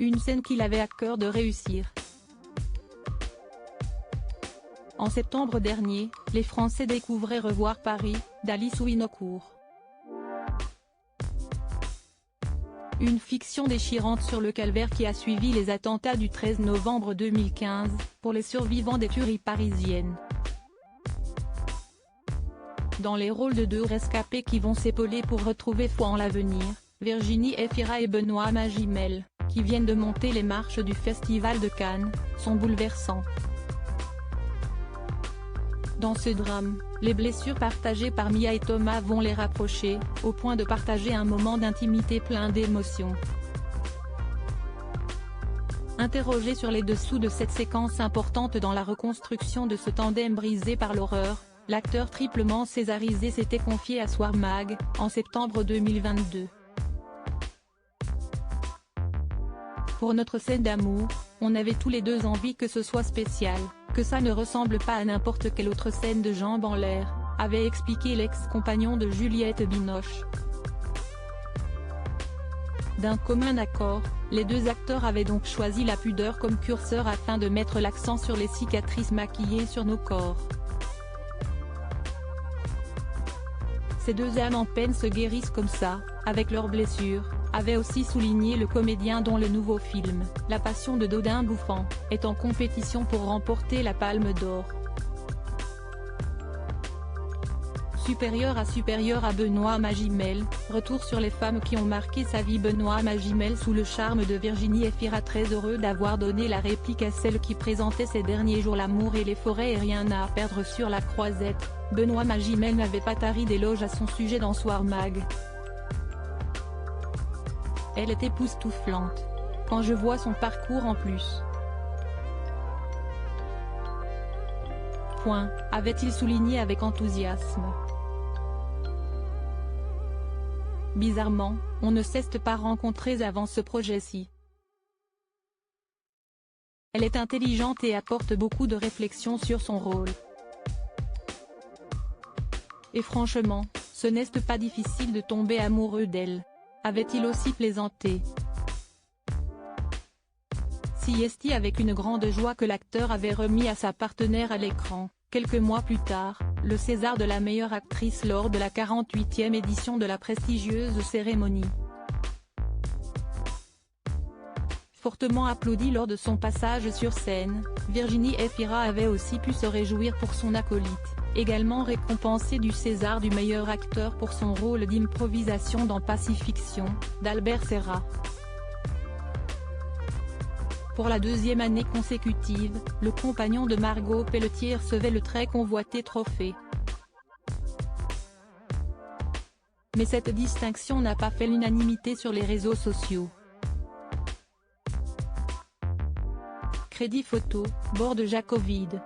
Une scène qu'il avait à cœur de réussir. En septembre dernier, les Français découvraient Revoir Paris, d'Alice Winocourt. Une fiction déchirante sur le calvaire qui a suivi les attentats du 13 novembre 2015, pour les survivants des tueries parisiennes. Dans les rôles de deux rescapés qui vont s'épauler pour retrouver foi en l'avenir, Virginie Efira et Benoît Magimel, qui viennent de monter les marches du Festival de Cannes, sont bouleversants. Dans ce drame, les blessures partagées par Mia et Thomas vont les rapprocher, au point de partager un moment d'intimité plein d'émotions. Interrogé sur les dessous de cette séquence importante dans la reconstruction de ce tandem brisé par l'horreur, l'acteur triplement césarisé s'était confié à Soir Mag, en septembre 2022. Pour notre scène d'amour, on avait tous les deux envie que ce soit spécial, que ça ne ressemble pas à n'importe quelle autre scène de jambes en l'air, avait expliqué l'ex-compagnon de Juliette Binoche. D'un commun accord, les deux acteurs avaient donc choisi la pudeur comme curseur afin de mettre l'accent sur les cicatrices maquillées sur nos corps. Ces deux âmes en peine se guérissent comme ça, avec leurs blessures, avait aussi souligné le comédien dont le nouveau film, La Passion de Dodin Bouffant, est en compétition pour remporter la Palme d'Or. Supérieur à Benoît Magimel, retour sur les femmes qui ont marqué sa vie. Benoît Magimel sous le charme de Virginie Efira, très heureux d'avoir donné la réplique à celle qui présentait ces derniers jours l'amour et les forêts et rien à perdre sur la croisette. Benoît Magimel n'avait pas tari d'éloges à son sujet dans Soir Mag. Elle est époustouflante. Quand je vois son parcours en plus. Avait-il souligné avec enthousiasme. Bizarrement, on ne s'est pas rencontrés avant ce projet-ci. Elle est intelligente et apporte beaucoup de réflexion sur son rôle. Et franchement, ce n'est pas difficile de tomber amoureux d'elle. Avait-il aussi plaisanté. Siesti avec une grande joie que l'acteur avait remis à sa partenaire à l'écran, quelques mois plus tard, le César de la meilleure actrice lors de la 48e édition de la prestigieuse cérémonie. Fortement applaudie lors de son passage sur scène, Virginie Efira avait aussi pu se réjouir pour son acolyte, également récompensé du César du meilleur acteur pour son rôle d'improvisation dans Pacifiction, d'Albert Serra. Pour la deuxième année consécutive, le compagnon de Margot Pelletier recevait le très convoité trophée. Mais cette distinction n'a pas fait l'unanimité sur les réseaux sociaux. Crédit photo, bord de Jacovide.